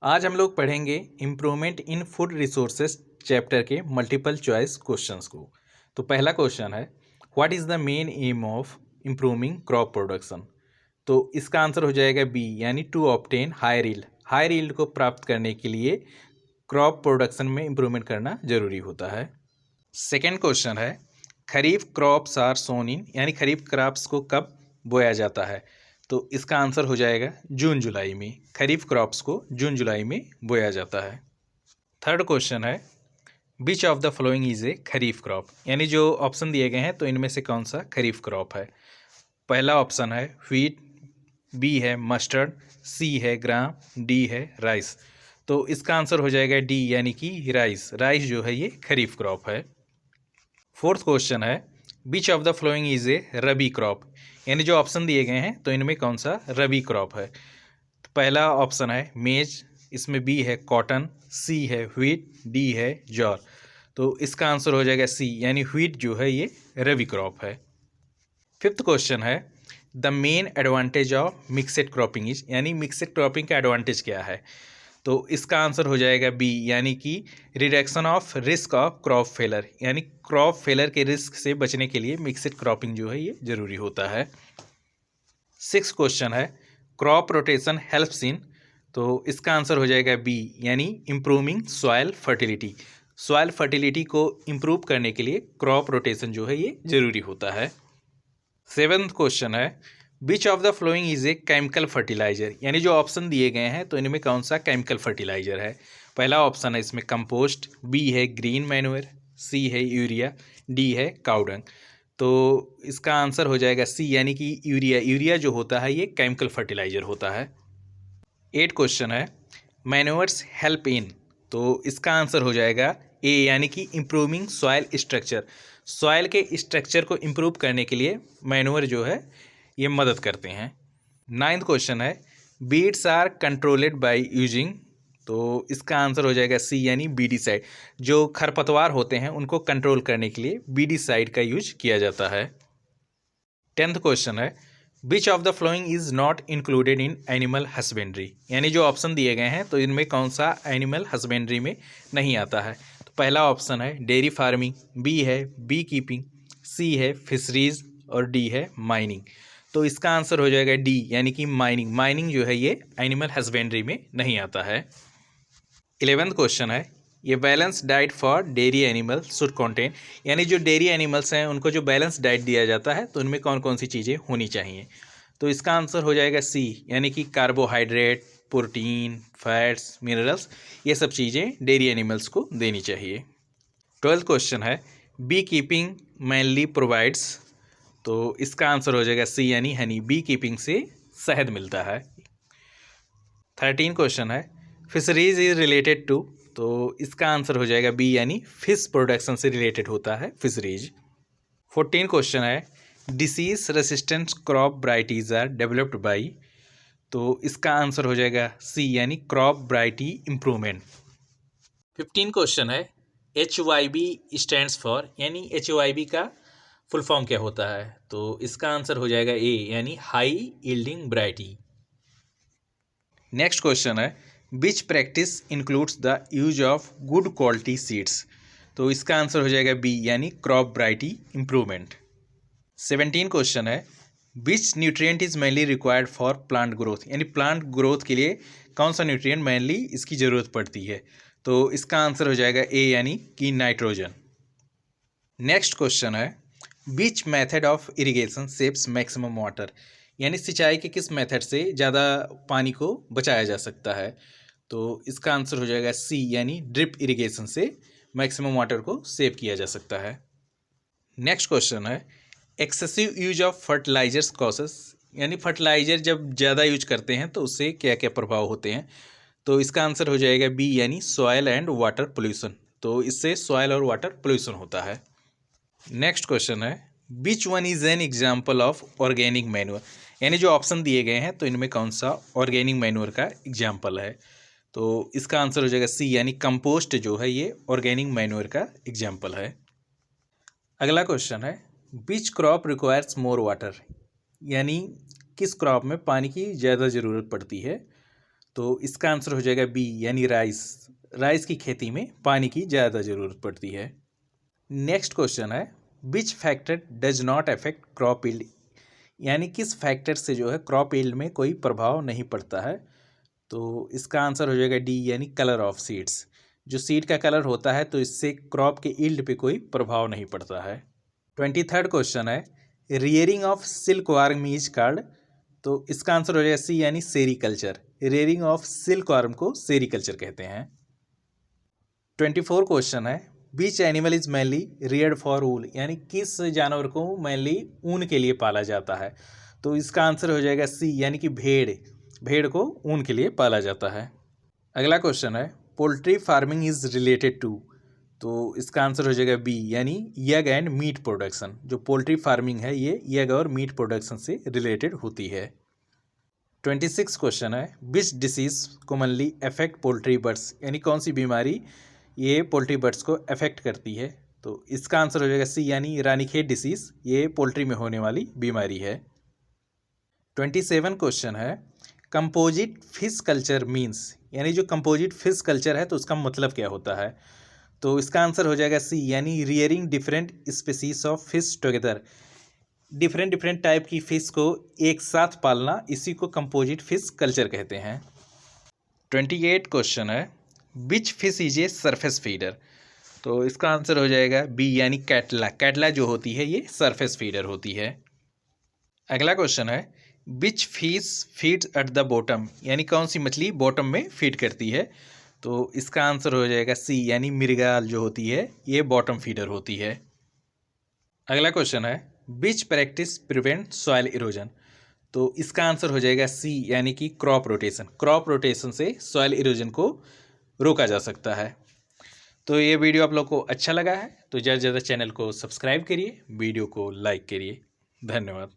आज हम लोग पढ़ेंगे improvement in food resources chapter के मल्टीपल चॉइस क्वेश्चंस को। तो पहला क्वेश्चन है, what is the main aim of improving crop production. तो इसका आंसर हो जाएगा बी, यानी to obtain higher yield. Higher yield को प्राप्त करने के लिए क्रॉप प्रोडक्शन में इम्प्रूवमेंट करना जरूरी होता है। सेकेंड क्वेश्चन है, खरीफ क्रॉप्स आर सोन इन, यानी खरीफ क्रॉप्स को कब बोया जाता है। तो इसका आंसर हो जाएगा जून जुलाई में। खरीफ क्रॉप्स को जून जुलाई में बोया जाता है। थर्ड क्वेश्चन है, which of the following is a kharif crop, यानी जो ऑप्शन दिए गए हैं तो इनमें से कौन सा खरीफ क्रॉप है। पहला ऑप्शन है व्हीट, बी है मस्टर्ड, सी है ग्राम, डी है राइस। तो इसका आंसर हो जाएगा डी, यानी कि राइस। राइस जो है ये खरीफ क्रॉप है। फोर्थ क्वेश्चन है, which of the following is A rabi crop, यानी जो ऑप्शन दिए गए हैं तो इनमें कौन सा रबी क्रॉप है। तो पहला ऑप्शन है मेज, इसमें बी है कॉटन, सी है व्हीट, डी है जॉर। तो इसका आंसर हो जाएगा सी, यानी व्हीट जो है ये रबी क्रॉप है। फिफ्थ क्वेश्चन है, the main advantage of mixed cropping is, यानी मिक्सड क्रॉपिंग का एडवांटेज क्या है। तो इसका आंसर हो जाएगा बी, यानी कि reduction of risk of crop failure, यानी क्रॉप फेलर के रिस्क से बचने के लिए मिक्सड क्रॉपिंग जो है ये जरूरी होता है। सिक्स क्वेश्चन है, क्रॉप रोटेशन हेल्प्स इन, तो इसका आंसर हो जाएगा बी, यानी improving soil fertility. Soil fertility को इम्प्रूव करने के लिए क्रॉप रोटेशन जो है ये जरूरी होता है। सेवेंथ क्वेश्चन है, which of the following is a chemical fertilizer, यानी जो ऑप्शन दिए गए हैं तो इनमें कौन सा केमिकल फर्टिलाइजर है। पहला ऑप्शन है इसमें कंपोस्ट, बी है ग्रीन मैन्योर, सी है यूरिया, डी है काउडंग। तो इसका आंसर हो जाएगा सी, यानी कि यूरिया। यूरिया जो होता है ये केमिकल फर्टिलाइजर होता है। 8 क्वेश्चन है, मैन्योर्स हेल्प इन, तो इसका आंसर हो जाएगा ए, यानी कि इम्प्रूविंग सॉयल स्ट्रक्चर। सॉयल के स्ट्रक्चर को इम्प्रूव करने के लिए मैन्योर जो है ये मदद करते हैं। 9th क्वेश्चन है, बीड्स आर कंट्रोलेड बाय यूजिंग, तो इसका आंसर हो जाएगा सी, यानी बीडीसाइड। जो खरपतवार होते हैं उनको कंट्रोल करने के लिए बीडीसाइड का यूज किया जाता है। 10th क्वेश्चन है, which of the following is not included in animal husbandry, यानी जो ऑप्शन दिए गए हैं तो इनमें कौन सा एनिमल हस्बेंड्री में नहीं आता है। तो पहला ऑप्शन है डेयरी फार्मिंग, बी है बी कीपिंग, सी है फिशरीज और डी है माइनिंग। तो इसका आंसर हो जाएगा डी, यानी कि माइनिंग। माइनिंग जो है ये एनिमल हस्बेंड्री में नहीं आता है। 11th क्वेश्चन है, ये balance diet for dairy animal should contain, यानी जो डेयरी एनिमल्स हैं उनको जो बैलेंस डाइट दिया जाता है तो उनमें कौन कौन सी चीज़ें होनी चाहिए। तो इसका आंसर हो जाएगा सी, यानी कि कार्बोहाइड्रेट, प्रोटीन, फैट्स, मिनरल्स, ये सब चीज़ें डेयरी एनिमल्स को देनी चाहिए। 12th क्वेश्चन है, बी कीपिंग मैनली प्रोवाइड्स, तो इसका आंसर हो जाएगा सी, यानी हनी। बी कीपिंग से शहद मिलता है। 13 क्वेश्चन है, फिशरीज इज रिलेटेड टू, तो इसका आंसर हो जाएगा बी, यानी फिश प्रोडक्शन से रिलेटेड होता है फिशरीज। 14 क्वेश्चन है, disease resistant crop varieties are developed by, तो इसका आंसर हो जाएगा सी, यानी क्रॉप वैराइटी इम्प्रूवमेंट। 15 क्वेश्चन है, HYB स्टैंड्स फॉर, यानी HYB का फुल फॉर्म क्या होता है। तो इसका आंसर हो जाएगा ए, यानी high yielding variety. Next question है, which practice includes the use of good quality seeds, तो इसका आंसर हो जाएगा बी, यानी क्रॉप वैरायटी इम्प्रूवमेंट। 17 क्वेश्चन है, विच nutrient is mainly required for plant growth, यानी प्लांट ग्रोथ के लिए कौन सा न्यूट्रिएंट मेनली इसकी ज़रूरत पड़ती है। तो इसका आंसर हो जाएगा ए, यानी कि नाइट्रोजन। नेक्स्ट क्वेश्चन है, which method of irrigation saves maximum water, यानी सिंचाई के किस मेथड से ज़्यादा पानी को बचाया जा सकता है। तो इसका आंसर हो जाएगा सी, यानी ड्रिप इरिगेशन से मैक्सिमम वाटर को सेव किया जा सकता है। नेक्स्ट क्वेश्चन है, excessive use of fertilizers causes, यानी फर्टिलाइजर जब ज़्यादा यूज करते हैं तो उससे क्या क्या प्रभाव होते हैं। तो इसका आंसर हो जाएगा बी, यानी सॉयल एंड वाटर पोल्यूशन। तो इससे सॉयल और वाटर पोल्यूशन होता है। नेक्स्ट क्वेश्चन है, which one is an example of organic manure, यानी जो ऑप्शन दिए गए हैं तो इनमें कौन सा ऑर्गेनिक मैन्योर का एग्जाम्पल है। तो इसका आंसर हो जाएगा सी, यानी कंपोस्ट जो है ये ऑर्गेनिक मैन्योर का एग्जाम्पल है। अगला क्वेश्चन है, which crop requires more water, यानी किस क्रॉप में पानी की ज़्यादा ज़रूरत पड़ती है। तो इसका आंसर हो जाएगा बी यानी राइस। राइस की खेती में पानी की ज़्यादा ज़रूरत पड़ती है। नेक्स्ट क्वेश्चन है which factor does not affect crop yield, यानी किस फैक्टर से जो है क्रॉप यील्ड में कोई प्रभाव नहीं पड़ता है। तो इसका आंसर हो जाएगा डी यानी कलर ऑफ सीड्स। जो सीड का कलर होता है तो इससे क्रॉप के यील्ड पे कोई प्रभाव नहीं पड़ता है। 23rd क्वेश्चन है rearing of silk worm is called, तो इसका आंसर हो जाएगा सी यानी sericulture. Rearing of silk worm को सेरीकल्चर कहते हैं। 24 क्वेश्चन है which animal is mainly reared for wool, यानी किस जानवर को मेनली ऊन के लिए पाला जाता है। तो इसका आंसर हो जाएगा सी यानी कि भेड़। भेड़ को ऊन के लिए पाला जाता है। अगला क्वेश्चन है poultry farming is related to, तो इसका आंसर हो जाएगा बी यानी यग एंड मीट प्रोडक्शन। जो पोल्ट्री फार्मिंग है ये यग और मीट प्रोडक्शन से रिलेटेड होती है। 26 क्वेश्चन है which disease commonly affect poultry birds, यानी कौन सी बीमारी ये पोल्ट्री बर्ड्स को अफेक्ट करती है। तो इसका आंसर हो जाएगा सी यानी रानीखेत डिसीज। ये पोल्ट्री में होने वाली बीमारी है। 27 क्वेश्चन है कंपोजिट फिश कल्चर मीन्स, यानी जो कंपोजिट फिश कल्चर है तो उसका मतलब क्या होता है। तो इसका आंसर हो जाएगा सी यानी rearing different species of fish together. Different type की फिश को एक साथ पालना, इसी को कंपोजिट फिश कल्चर कहते हैं। 28 क्वेश्चन है which fish is a surface feeder, तो इसका आंसर हो जाएगा बी यानी कैटला। कैटला जो होती है ये सरफेस फीडर होती है। अगला क्वेश्चन है which fish feeds at the bottom, यानी कौन सी मछली बॉटम में फीड करती है। तो इसका आंसर हो जाएगा सी यानी मृगाल जो होती है ये बॉटम फीडर होती है। अगला क्वेश्चन है which practice prevent soil erosion, तो इसका आंसर हो जाएगा सी यानी कि क्रॉप रोटेशन। क्रॉप रोटेशन से सॉइल इरोजन को रोका जा सकता है। तो ये वीडियो आप लोग को अच्छा लगा है तो ज़्यादा से ज़्यादा चैनल को सब्सक्राइब करिए, वीडियो को लाइक करिए। धन्यवाद।